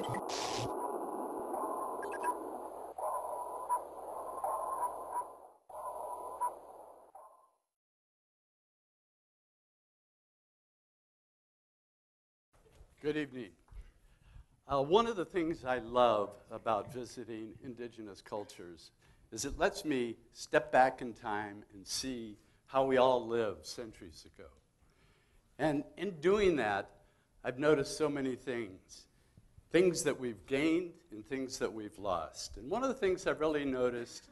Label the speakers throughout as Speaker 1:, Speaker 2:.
Speaker 1: Good evening. One of the things I love about visiting indigenous cultures is it lets me step back in time and see how we all lived centuries ago. And in doing that, I've noticed so many things that we've gained and things that we've lost. And one of the things I've really noticed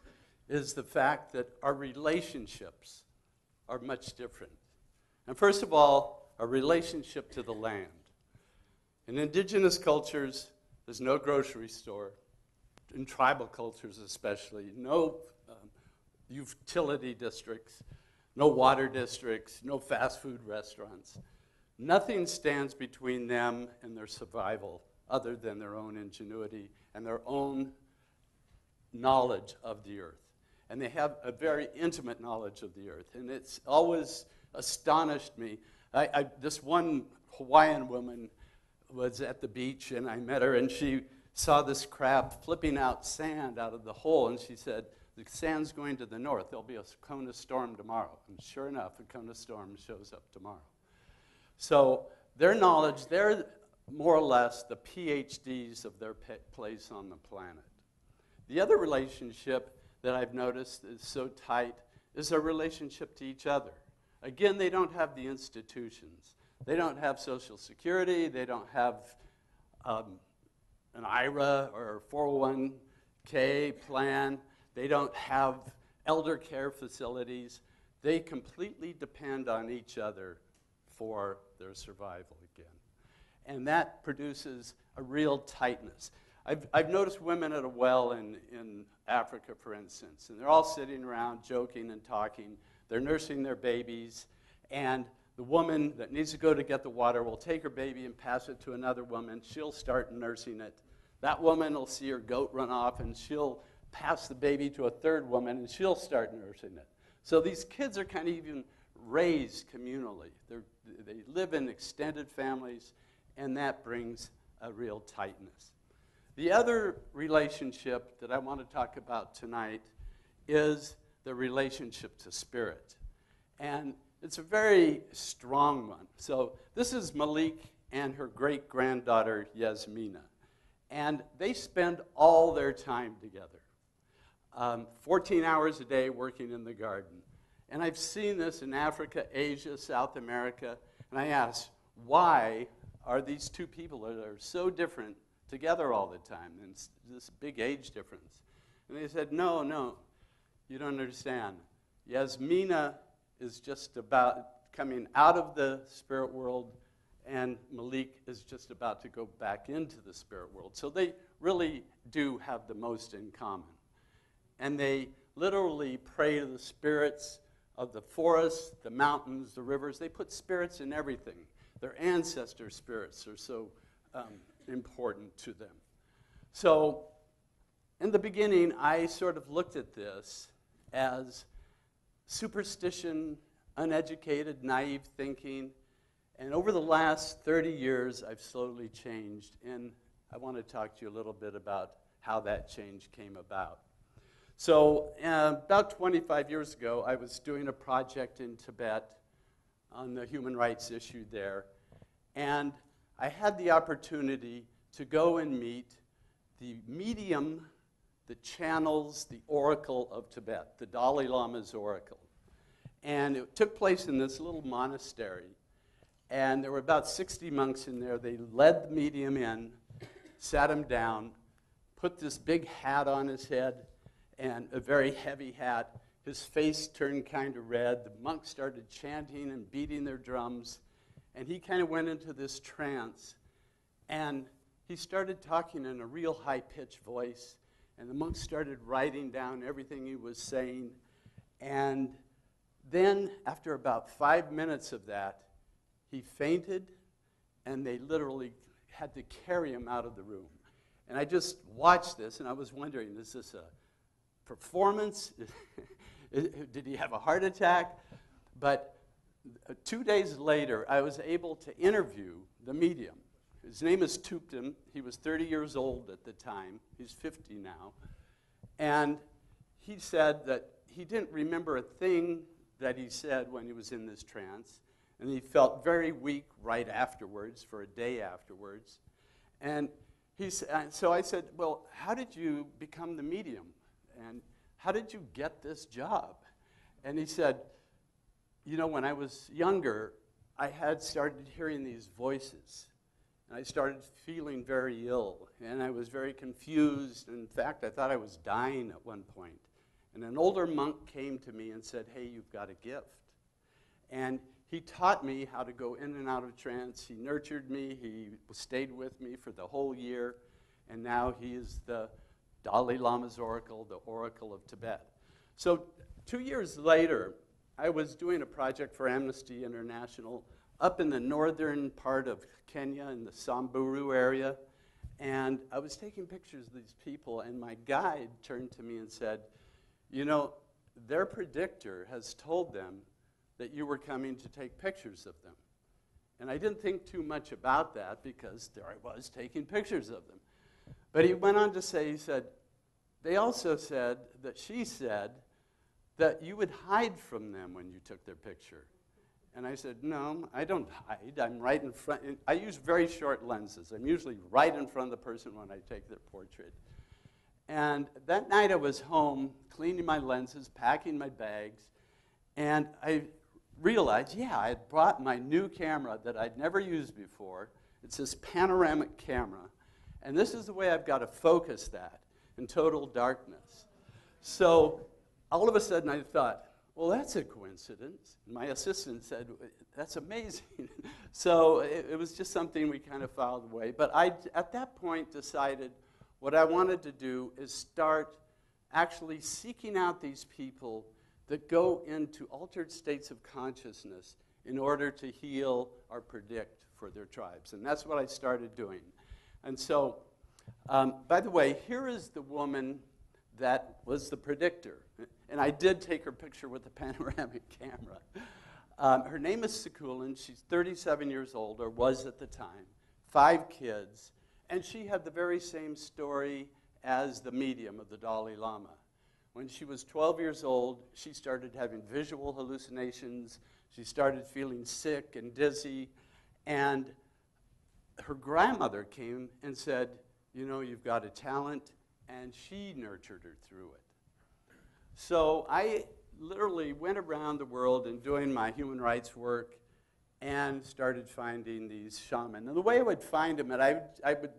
Speaker 1: is the fact that our relationships are much different. And first of all, our relationship to the land. In indigenous cultures, there's no grocery store. In tribal cultures especially, no utility districts, no water districts, no fast food restaurants. Nothing stands between them and their survival other than their own ingenuity and their own knowledge of the earth. And they have a very intimate knowledge of the earth. And it's always astonished me. This one Hawaiian woman was at the beach, and I met her, and she saw this crab flipping out sand out of the hole, and she said, the sand's going to the north. There'll be a Kona storm tomorrow. And sure enough, a Kona storm shows up tomorrow. So their knowledge, they're more or less the PhDs of their place on the planet. The other relationship that I've noticed is so tight is their relationship to each other. Again, they don't have the institutions. They don't have Social Security. They don't have an IRA or 401k plan. They don't have elder care facilities. They completely depend on each other for their survival again. And that produces a real tightness. I've noticed women at a well in Africa, for instance, and they're all sitting around joking and talking. They're nursing their babies, and the woman that needs to go to get the water will take her baby and pass it to another woman. She'll start nursing it. That woman will see her goat run off, and she'll pass the baby to a third woman, and she'll start nursing it. So these kids are kind of even raised communally. They live in extended families, and that brings a real tightness. The other relationship that I want to talk about tonight is the relationship to spirit. And it's a very strong one. So this is Malik and her great-granddaughter, Yasmina. And they spend all their time together, 14 hours a day working in the garden. And I've seen this in Africa, Asia, South America, and I ask, why are these two people that are so different together all the time, and this big age difference? And they said, no, you don't understand. Yasmina is just about coming out of the spirit world, and Malik is just about to go back into the spirit world. So they really do have the most in common. And they literally pray to the spirits of the forests, the mountains, the rivers. They put spirits in everything. Their ancestor spirits are so important to them. So in the beginning, I sort of looked at this as superstition, uneducated, naive thinking. And over the last 30 years, I've slowly changed. And I want to talk to you a little bit about how that change came about. So about 25 years ago, I was doing a project in Tibet on the human rights issue there. And I had the opportunity to go and meet the medium that channels the oracle of Tibet, the Dalai Lama's oracle. And it took place in this little monastery. And there were about 60 monks in there. They led the medium in, sat him down, put this big hat on his head, and a very heavy hat. His face turned kind of red. The monks started chanting and beating their drums. And he kind of went into this trance. And he started talking in a real high-pitched voice. And the monks started writing down everything he was saying. And then, after about 5 minutes of that, he fainted, and they literally had to carry him out of the room. And I just watched this, and I was wondering, is this a performance? Did he have a heart attack? But 2 days later, I was able to interview the medium. His name is Tuptim. He was 30 years old at the time. He's 50 now. And he said that he didn't remember a thing that he said when he was in this trance. And he felt very weak right afterwards, for a day afterwards. And so I said, well, how did you become the medium? And how did you get this job? And he said, you know, when I was younger, I had started hearing these voices. And I started feeling very ill. And I was very confused. In fact, I thought I was dying at one point. And an older monk came to me and said, hey, you've got a gift. And he taught me how to go in and out of trance. He nurtured me. He stayed with me for the whole year. And now he is the Dalai Lama's oracle, the oracle of Tibet. So 2 years later, I was doing a project for Amnesty International up in the northern part of Kenya in the Samburu area. And I was taking pictures of these people, and my guide turned to me and said, you know, their predictor has told them that you were coming to take pictures of them. And I didn't think too much about that because there I was taking pictures of them. But he went on to say, he said, they also said that she said that you would hide from them when you took their picture. And I said, no, I don't hide. I'm right in front. I use very short lenses. I'm usually right in front of the person when I take their portrait. And that night I was home cleaning my lenses, packing my bags, and I realized, yeah, I had brought my new camera that I'd never used before. It's this panoramic camera. And this is the way I've got to focus that in total darkness. So all of a sudden I thought, well, that's a coincidence. My assistant said, that's amazing. So it was just something we kind of filed away. But I, at that point, decided what I wanted to do is start actually seeking out these people that go into altered states of consciousness in order to heal or predict for their tribes. And that's what I started doing. And so, by the way, here is the woman that was the predictor. And I did take her picture with the panoramic camera. Her name is Sekulin. She's 37 years old, or was at the time, 5 kids. And she had the very same story as the medium of the Dalai Lama. When she was 12 years old, she started having visual hallucinations. She started feeling sick and dizzy. And her grandmother came and said, you know, you've got a talent. And she nurtured her through it. So I literally went around the world and doing my human rights work and started finding these shaman. And the way I would find them,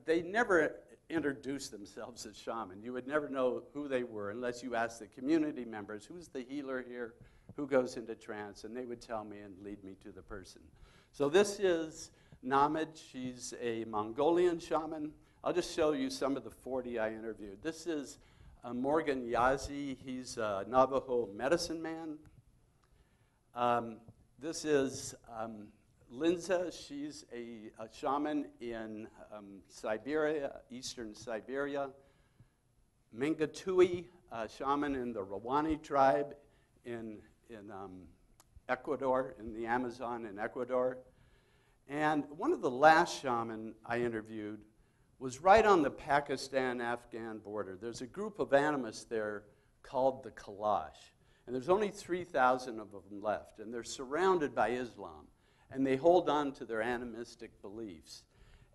Speaker 1: they never introduced themselves as shaman. You would never know who they were unless you asked the community members, who's the healer here, who goes into trance, and they would tell me and lead me to the person. So this is Namid. She's a Mongolian shaman. I'll just show you some of the 40 I interviewed. This is Morgan Yazi. He's a Navajo medicine man. This is Linza. She's a shaman in Siberia, eastern Siberia. Mingatui, a shaman in the Rawani tribe in Ecuador, in the Amazon in Ecuador. And one of the last shaman I interviewed was right on the Pakistan-Afghan border. There's a group of animists there called the Kalash. And there's only 3,000 of them left. And they're surrounded by Islam. And they hold on to their animistic beliefs.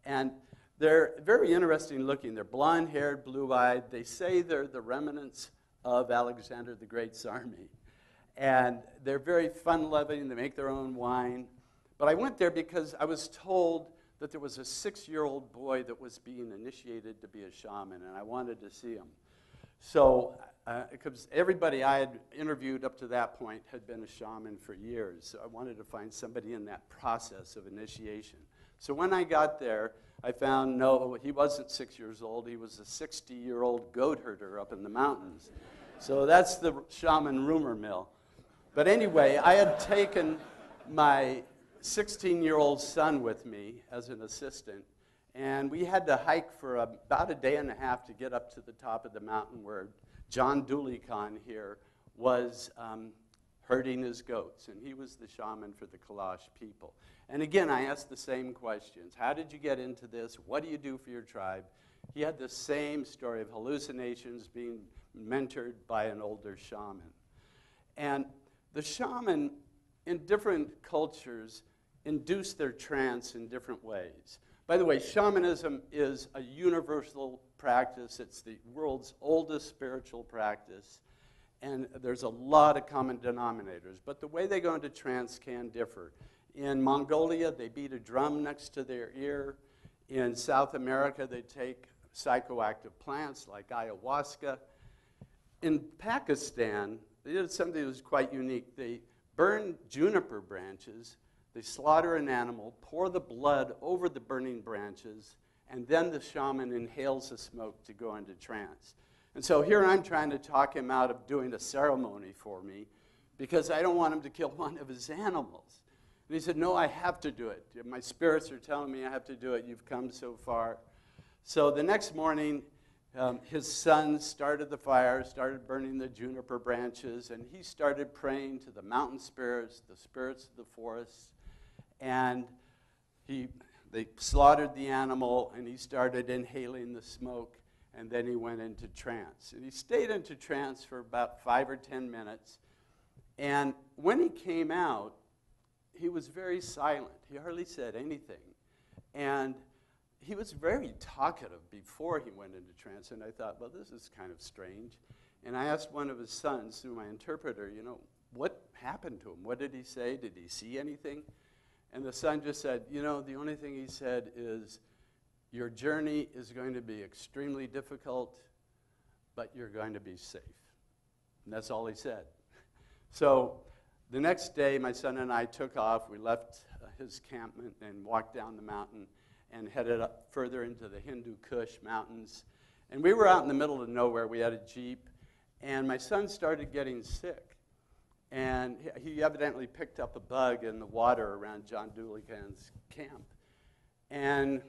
Speaker 1: And they're very interesting looking. They're blonde-haired, blue-eyed. They say they're the remnants of Alexander the Great's army. And they're very fun-loving. They make their own wine. But I went there because I was told that there was a 6-year-old boy that was being initiated to be a shaman, and I wanted to see him. So, because everybody I had interviewed up to that point had been a shaman for years, so I wanted to find somebody in that process of initiation. So when I got there, I found, no, he wasn't 6 years old. He was a 60-year-old goat herder up in the mountains. So that's the shaman rumor mill. But anyway, I had taken my 16-year-old son with me as an assistant, and we had to hike for about a day and a half to get up to the top of the mountain where John Dooley Khan here was herding his goats. And he was the shaman for the Kalash people. And again, I asked the same questions. How did you get into this? What do you do for your tribe? He had the same story of hallucinations, being mentored by an older shaman. And the shaman, in different cultures, induce their trance in different ways. By the way, shamanism is a universal practice. It's the world's oldest spiritual practice. And there's a lot of common denominators. But the way they go into trance can differ. In Mongolia, they beat a drum next to their ear. In South America, they take psychoactive plants like ayahuasca. In Pakistan, they did something that was quite unique. They burn juniper branches, they slaughter an animal, pour the blood over the burning branches, and then the shaman inhales the smoke to go into trance. And so here I'm trying to talk him out of doing a ceremony for me because I don't want him to kill one of his animals. And he said, no, I have to do it. My spirits are telling me I have to do it. You've come so far. So the next morning, his son started the fire, started burning the juniper branches, and he started praying to the mountain spirits, the spirits of the forest. And they slaughtered the animal, and he started inhaling the smoke, and then he went into trance. And he stayed into trance for about 5 or 10 minutes. And when he came out, he was very silent. He hardly said anything. And he was very talkative before he went into trance, and I thought, well, this is kind of strange. And I asked one of his sons, through my interpreter, what happened to him? What did he say? Did he see anything? And the son just said, the only thing he said is, your journey is going to be extremely difficult, but you're going to be safe. And that's all he said. So the next day, my son and I took off. We left his encampment and walked down the mountain and headed up further into the Hindu Kush mountains. And we were out in the middle of nowhere. We had a Jeep, and my son started getting sick. And he evidently picked up a bug in the water around John Douligan's camp. And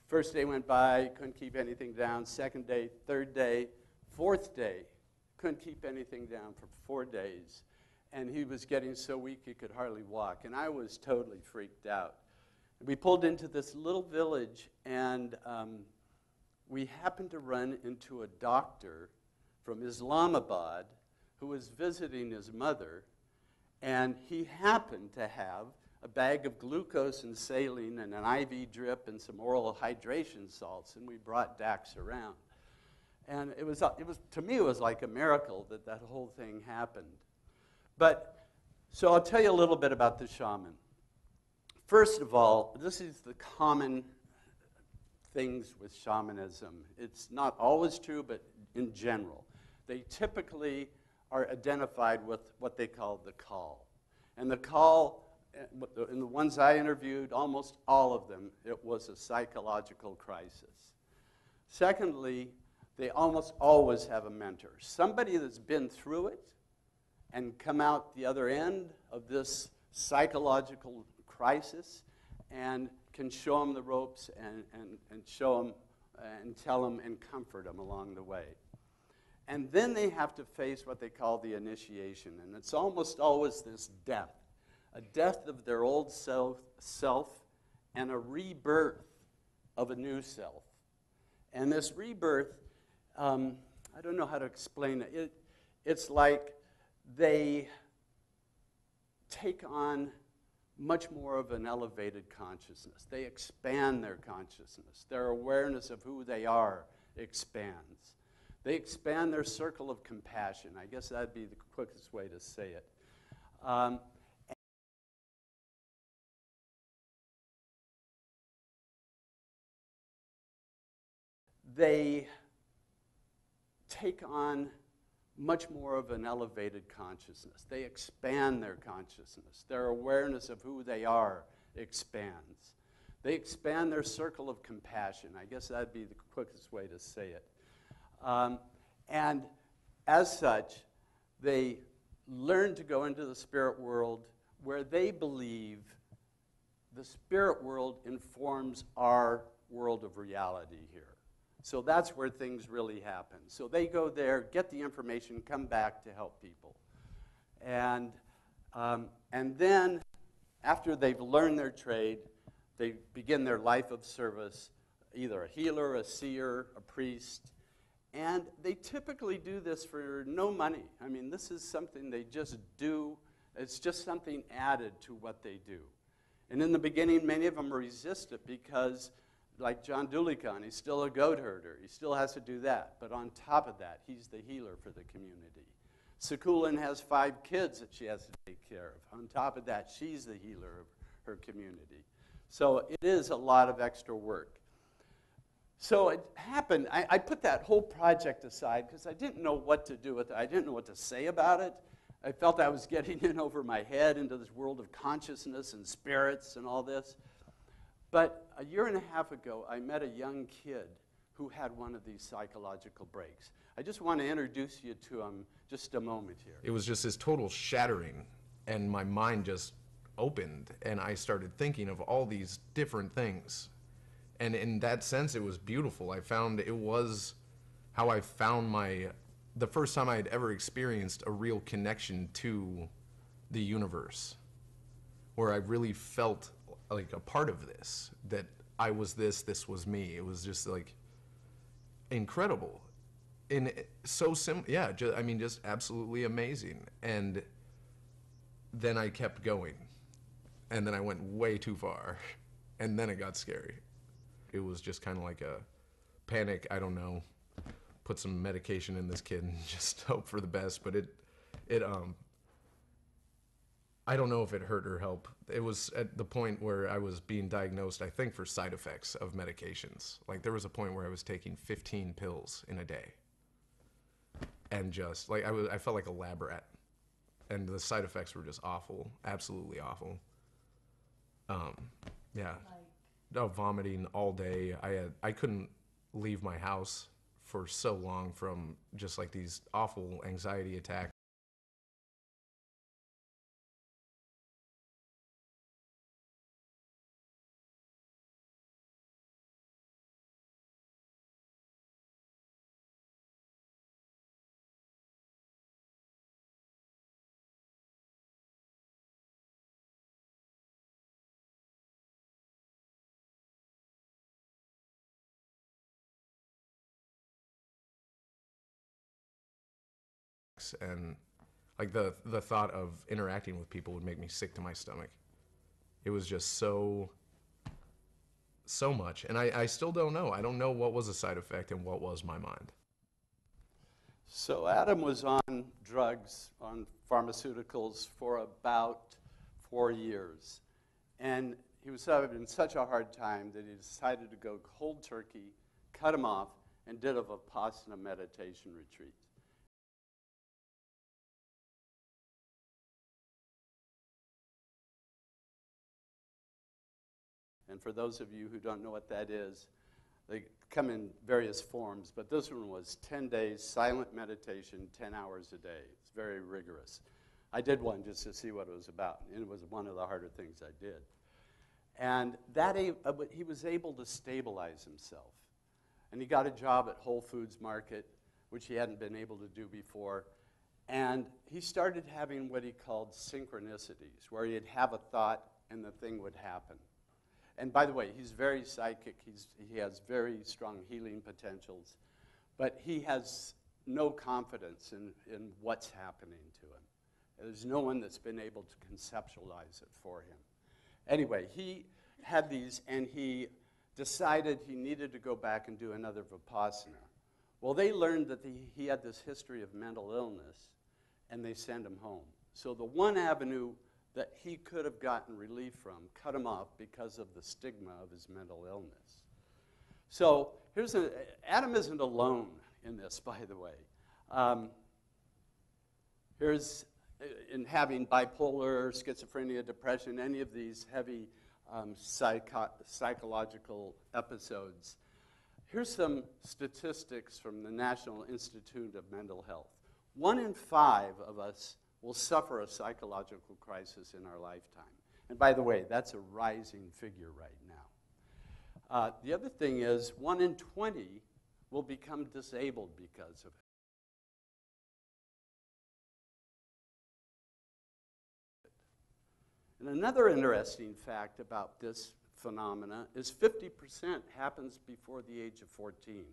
Speaker 1: first day went by, couldn't keep anything down. Second day, third day, fourth day, couldn't keep anything down for 4 days. And he was getting so weak he could hardly walk. And I was totally freaked out. We pulled into this little village, and we happened to run into a doctor from Islamabad who was visiting his mother, and he happened to have a bag of glucose and saline and an IV drip and some oral hydration salts, and we brought Dax around. And it was to me, it was like a miracle that whole thing happened. But, so I'll tell you a little bit about the shaman. First of all, this is the common things with shamanism. It's not always true, but in general. They typically are identified with what they call the call. And the call, in the ones I interviewed, almost all of them, it was a psychological crisis. Secondly, they almost always have a mentor, somebody that's been through it and come out the other end of this psychological crisis and can show them the ropes and show them and tell them and comfort them along the way. And then they have to face what they call the initiation, and it's almost always this death, a death of their old self and a rebirth of a new self. And this rebirth, I don't know how to explain it. It's like they take on much more of an elevated consciousness. They expand their consciousness. Their awareness of who they are expands. They expand their circle of compassion. I guess that'd be the quickest way to say it. They take on much more of an elevated consciousness. They expand their consciousness. Their awareness of who they are expands. They expand their circle of compassion. I guess that'd be the quickest way to say it. And as such, they learn to go into the spirit world where they believe the spirit world informs our world of reality here. So that's where things really happen. So they go there, get the information, come back to help people. And And then, after they've learned their trade, they begin their life of service, either a healer, a seer, a priest. And they typically do this for no money. I mean, this is something they just do. It's just something added to what they do. And in the beginning, many of them resist it because, like John Dulikan, he's still a goat herder. He still has to do that. But on top of that, he's the healer for the community. Sekulin has 5 kids that she has to take care of. On top of that, she's the healer of her community. So it is a lot of extra work. So it happened, I put that whole project aside because I didn't know what to do with it. I didn't know what to say about it. I felt I was getting in over my head into this world of consciousness and spirits and all this. But a year and a half ago, I met a young kid who had one of these psychological breaks. I just want to introduce you to him just a moment here.
Speaker 2: It was just this total shattering, and my mind just opened, and I started thinking of all these different things. And in that sense, it was beautiful. I found it was how I found the first time I had ever experienced a real connection to the universe, where I really felt like a part of this, that I was this was me. It was just like incredible. And so yeah, just absolutely amazing. And then I kept going, and then I went way too far, and then it got scary. It was just kind of like a panic, I don't know, put some medication in this kid and just hope for the best. But I don't know if it hurt or helped. It was at the point where I was being diagnosed, I think, for side effects of medications. Like, there was a point where I was taking 15 pills in a day. And just, like, I felt like a lab rat. And the side effects were just awful, absolutely awful. Yeah. Oh, vomiting all day. I couldn't leave my house for so long from just like these awful anxiety attacks. And like the thought of interacting with people would make me sick to my stomach. It was just so much. And I still don't know. I don't know what was a side effect and what was my mind.
Speaker 1: So Adam was on drugs, on pharmaceuticals for about 4 years. And he was having such a hard time that he decided to go cold turkey, cut him off, and did a Vipassana meditation retreat. And for those of you who don't know what that is, they come in various forms, but this one was 10 days, silent meditation, 10 hours a day. It's very rigorous. I did one just to see what it was about, and it was one of the harder things I did. And that he was able to stabilize himself. And he got a job at Whole Foods Market, which he hadn't been able to do before. And he started having what he called synchronicities, where he'd have a thought and the thing would happen. And by the way, he's very psychic. He has very strong healing potentials. But he has no confidence in what's happening to him. There's no one that's been able to conceptualize it for him. Anyway, he had these, and he decided he needed to go back and do another Vipassana. Well, they learned that he had this history of mental illness, and they sent him home. So the one avenue that he could have gotten relief from cut him off because of the stigma of his mental illness. So Adam isn't alone in this, by the way. Here's in having bipolar, schizophrenia, depression, any of these heavy psychological episodes. Here's some statistics from the National Institute of Mental Health. 1 in 5 of us will suffer a psychological crisis in our lifetime. And by the way, that's a rising figure right now. The other thing is 1 in 20 will become disabled because of it. And another interesting fact about this phenomena is 50% happens before the age of 14.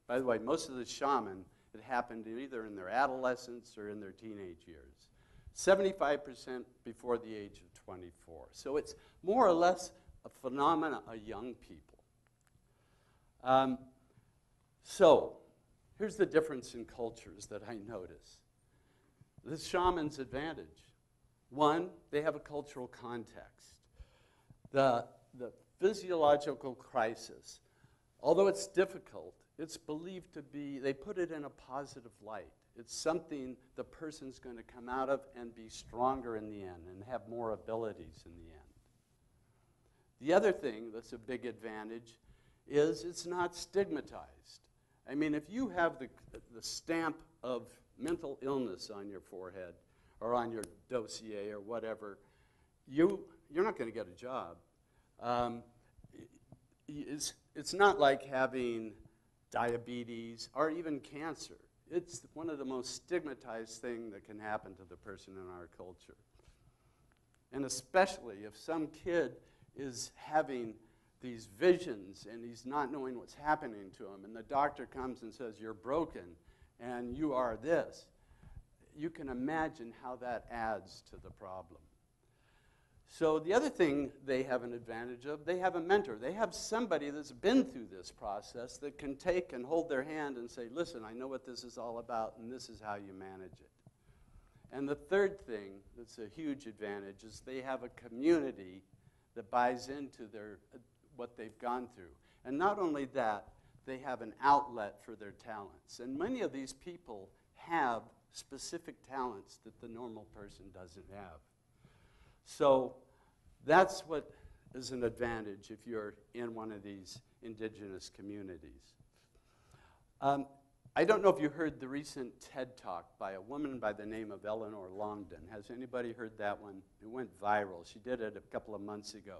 Speaker 1: By the way, most of the shaman, it happened either in their adolescence or in their teenage years. 75% before the age of 24. So it's more or less a phenomena of young people. So here's the difference in cultures that I notice. The shaman's advantage. One, they have a cultural context. The physiological crisis, although it's difficult, it's believed to be, they put it in a positive light. It's something the person's going to come out of and be stronger in the end and have more abilities in the end. The other thing that's a big advantage is it's not stigmatized. I mean, if you have the stamp of mental illness on your forehead or on your dossier or whatever, you're not going to get a job. It's not like having diabetes or even cancer. It's one of the most stigmatized things that can happen to the person in our culture. And especially if some kid is having these visions and he's not knowing what's happening to him, and the doctor comes and says, you're broken and you are this, you can imagine how that adds to the problem. So the other thing they have an advantage of, they have a mentor. They have somebody that's been through this process that can take and hold their hand and say, listen, I know what this is all about, and this is how you manage it. And the third thing that's a huge advantage is they have a community that buys into what they've gone through. And not only that, they have an outlet for their talents. And many of these people have specific talents that the normal person doesn't have. So that's what is an advantage if you're in one of these indigenous communities. I don't know if you heard the recent TED Talk by a woman by the name of Elinor Langdon. Has anybody heard that one? It went viral. She did it a couple of months ago.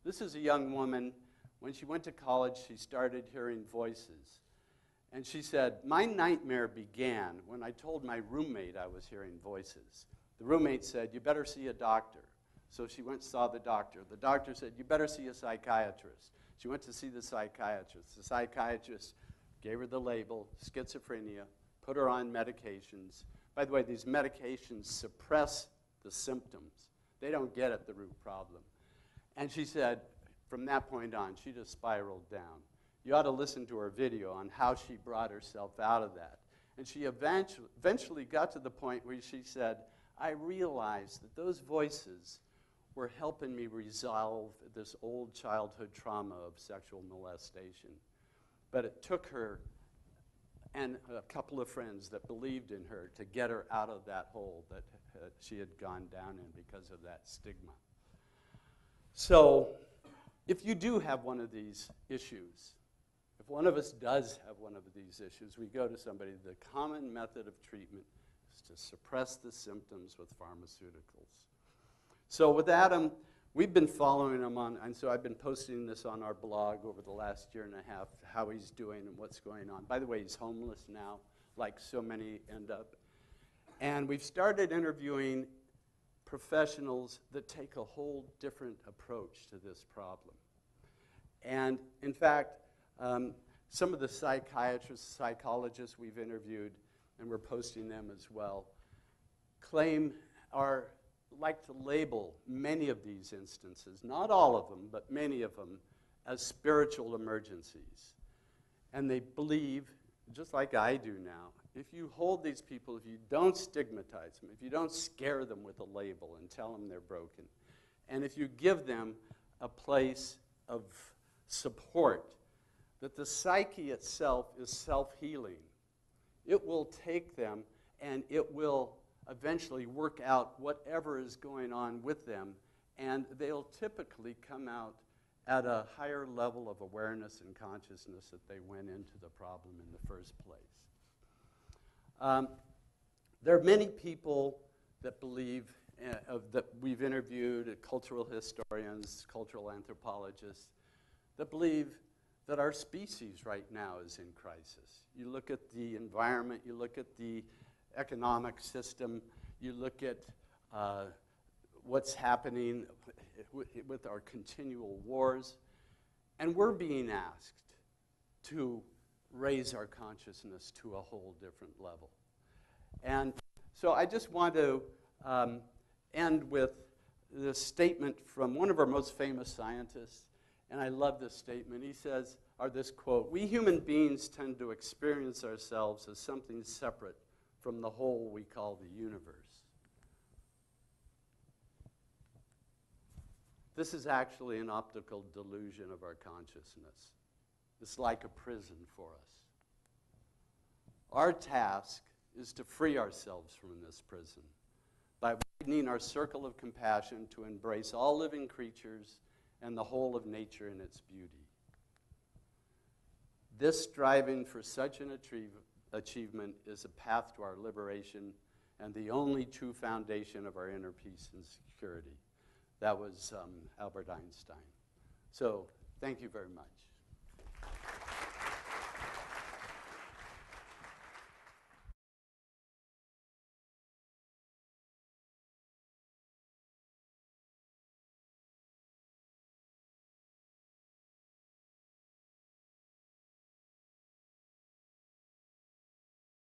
Speaker 1: This is a young woman. When she went to college, she started hearing voices. And she said, my nightmare began when I told my roommate I was hearing voices. The roommate said, you better see a doctor. So she went and saw the doctor. The doctor said, you better see a psychiatrist. She went to see the psychiatrist. The psychiatrist gave her the label, schizophrenia, put her on medications. By the way, these medications suppress the symptoms. They don't get at the root problem. And she said, from that point on, she just spiraled down. You ought to listen to her video on how she brought herself out of that. And she eventually got to the point where she said, I realized that those voices were helping me resolve this old childhood trauma of sexual molestation. But it took her and a couple of friends that believed in her to get her out of that hole that she had gone down in because of that stigma. So if you do have one of these issues, if one of us does have one of these issues, we go to somebody. The common method of treatment is to suppress the symptoms with pharmaceuticals. So with Adam, we've been following him on, and so I've been posting this on our blog over the last year and a half, how he's doing and what's going on. By the way, he's homeless now, like so many end up. And we've started interviewing professionals that take a whole different approach to this problem. And in fact, some of the psychiatrists, psychologists we've interviewed, and we're posting them as well, like to label many of these instances, not all of them, but many of them, as spiritual emergencies. And they believe, just like I do now, if you hold these people, if you don't stigmatize them, if you don't scare them with a label and tell them they're broken, and if you give them a place of support, that the psyche itself is self-healing. It will take them and it will eventually work out whatever is going on with them, and they'll typically come out at a higher level of awareness and consciousness that they went into the problem in the first place. There are many people that believe, that we've interviewed, cultural historians, cultural anthropologists, that believe that our species right now is in crisis. You look at the environment, you look at the economic system, you look at what's happening with our continual wars, and we're being asked to raise our consciousness to a whole different level. And so I just want to end with this statement from one of our most famous scientists, and I love this statement. He says, or this quote, "We human beings tend to experience ourselves as something separate from the whole we call the universe." This is actually an optical delusion of our consciousness. It's like a prison for us. Our task is to free ourselves from this prison by widening our circle of compassion to embrace all living creatures and the whole of nature in its beauty. This striving for such an achievement is a path to our liberation and the only true foundation of our inner peace and security. That was Albert Einstein. So thank you very much.